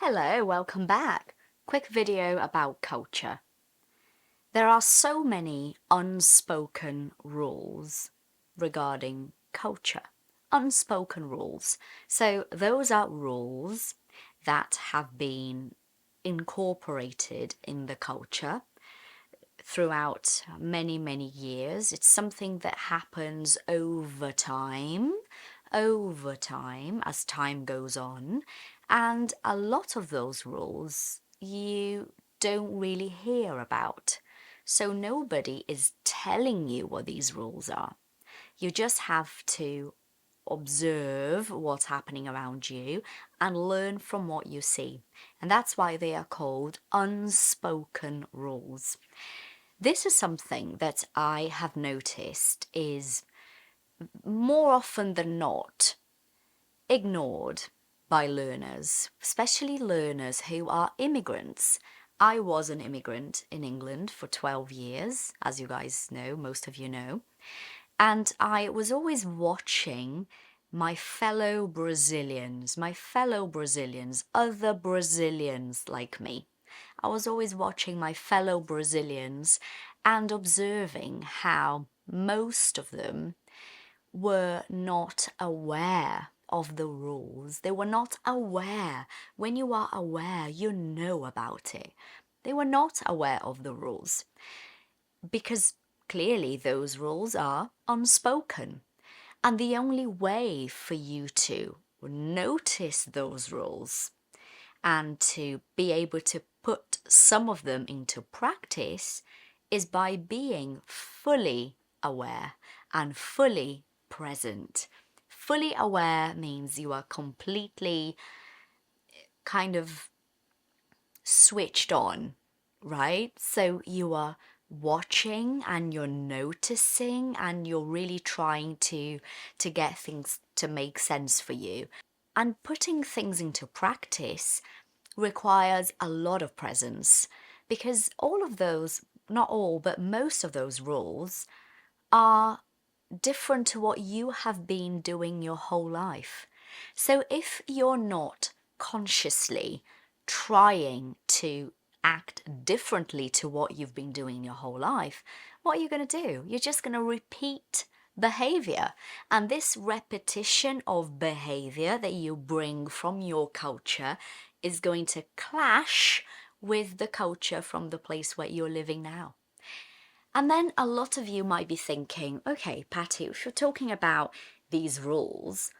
Hello, welcome back. Quick video about culture. There are so many unspoken rules regarding culture. Unspoken rules. So those are rules that have been incorporated in the culture throughout many years. It's something that happens over time as time goes on, and a lot of those rules you don't really hear about. So nobody is telling you what these rules are. You just have to observe what's happening around you and learn from what you see. And that's why they are called unspoken rules. This is something that I have noticed is more often than not ignored by learners, especially learners who are immigrants. I was an immigrant in England for 12 years, as you guys know, most of you know, and I was always watching my fellow Brazilians, other Brazilians like me. I was always watching my fellow Brazilians and observing how most of them were not aware of the rules. They were not aware. When you are aware, you know about it. They were not aware of the rules because clearly those rules are unspoken. And the only way for you to notice those rules and to be able to put some of them into practice is by being fully aware and fully present. Fully aware means you are completely kind of switched on, right? So you are watching and you're noticing and you're really trying to get things to make sense for you. And putting things into practice requires a lot of presence because all of those, not all, but most of those rules are different to what you have been doing your whole life. So if you're not consciously trying to act differently to what you've been doing your whole life, what are you going to do? You're just going to repeat behavior. And this repetition of behavior that you bring from your culture is going to clash with the culture from the place where you're living now. And then a lot of you might be thinking, okay, Patty, if you're talking about these rules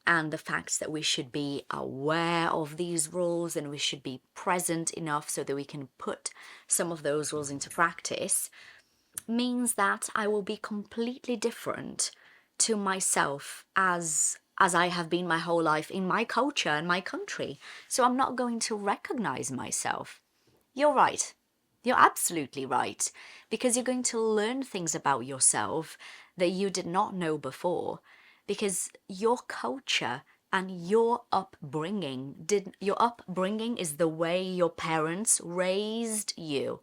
and the fact that we should be aware of these rules and we should be present enough so that we can put some of those rules into practice, means that I will be completely different to myself as I have been my whole life in my culture and my country. So I'm not going to recognize myself. You're right. You're absolutely right, because you're going to learn things about yourself that you did not know before, because your culture and your upbringing is the way your parents raised you,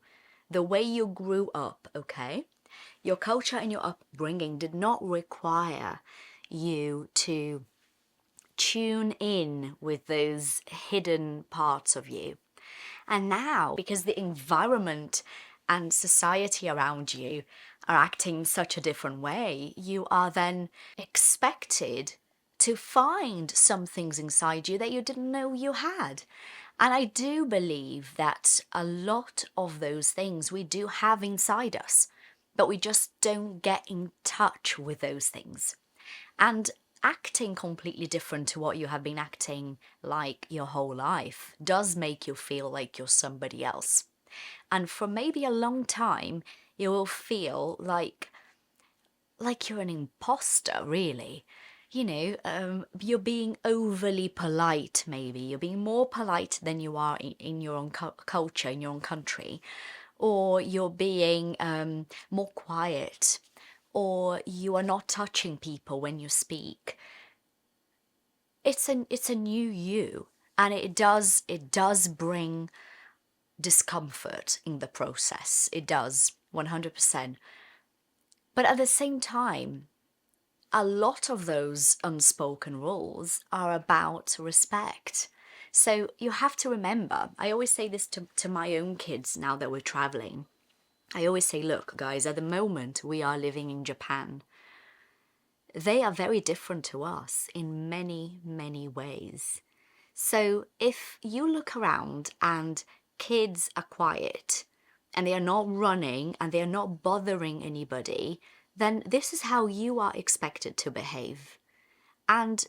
the way you grew up, okay? Your culture and your upbringing did not require you to tune in with those hidden parts of you. And now, because the environment and society around you are acting in such a different way, you are then expected to find some things inside you that you didn't know you had. And I do believe that a lot of those things we do have inside us, but we just don't get in touch with those things. And acting completely different to what you have been acting like your whole life does make you feel like you're somebody else. And for maybe a long time, you will feel like you're an imposter, really. You're being overly polite, maybe. You're being more polite than you are in your own culture, in your own country. Or you're being more quiet, or you are not touching people when you speak. It's a new you, and it does bring discomfort in the process. It does, 100%. But at the same time, a lot of those unspoken rules are about respect. So you have to remember, I always say this to my own kids now that we're traveling. I always say, look, guys, at the moment we are living in Japan. They are very different to us in many, many ways. So if you look around and kids are quiet and they are not running and they are not bothering anybody, then this is how you are expected to behave. And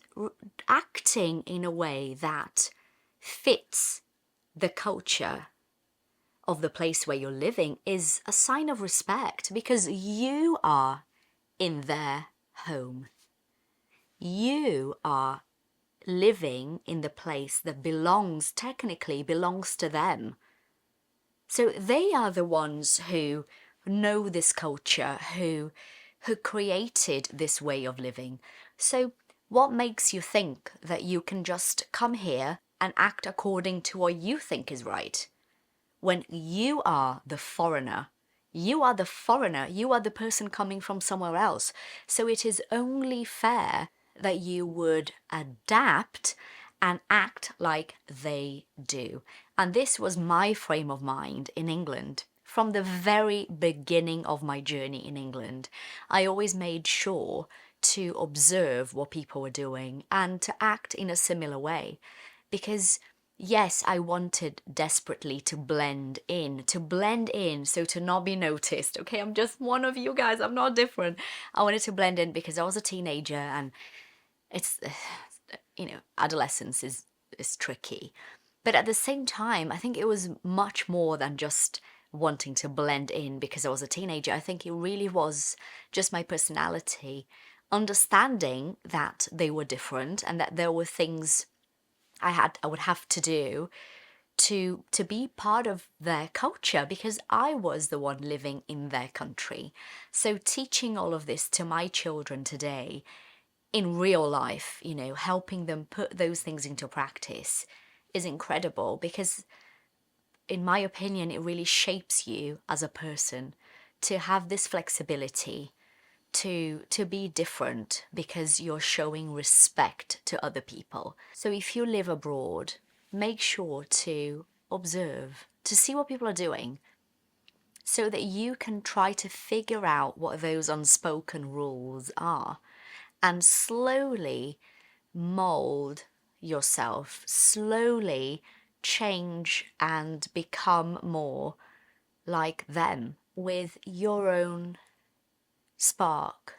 acting in a way that fits the culture of the place where you're living is a sign of respect, because you are in their home. You are living in the place that technically belongs to them. So they are the ones who know this culture, who created this way of living. So what makes you think that you can just come here and act according to what you think is right, when you are the foreigner? You are the foreigner, you are the person coming from somewhere else. So it is only fair that you would adapt and act like they do. And this was my frame of mind in England. From the very beginning of my journey in England, I always made sure to observe what people were doing and to act in a similar way. Because yes, I wanted desperately to blend in, so to not be noticed. Okay, I'm just one of you guys, I'm not different. I wanted to blend in because I was a teenager, and it's, adolescence is tricky. But at the same time, I think it was much more than just wanting to blend in because I was a teenager. I think it really was just my personality, understanding that they were different and that there were things I would have to do to be part of their culture, because I was the one living in their country. So teaching all of this to my children today in real life, helping them put those things into practice is incredible, because in my opinion, it really shapes you as a person to have this flexibility, to be different, because you're showing respect to other people. So if you live abroad, make sure to observe, to see what people are doing, so that you can try to figure out what those unspoken rules are and slowly mold yourself, slowly change and become more like them with your own spark,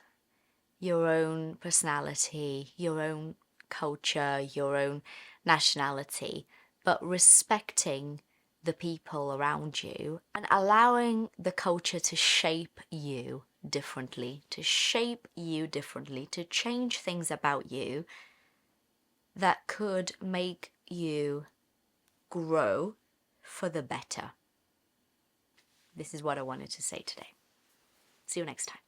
your own personality, your own culture, your own nationality, but respecting the people around you and allowing the culture to shape you differently, to change things about you that could make you grow for the better. This is what I wanted to say today. See you next time.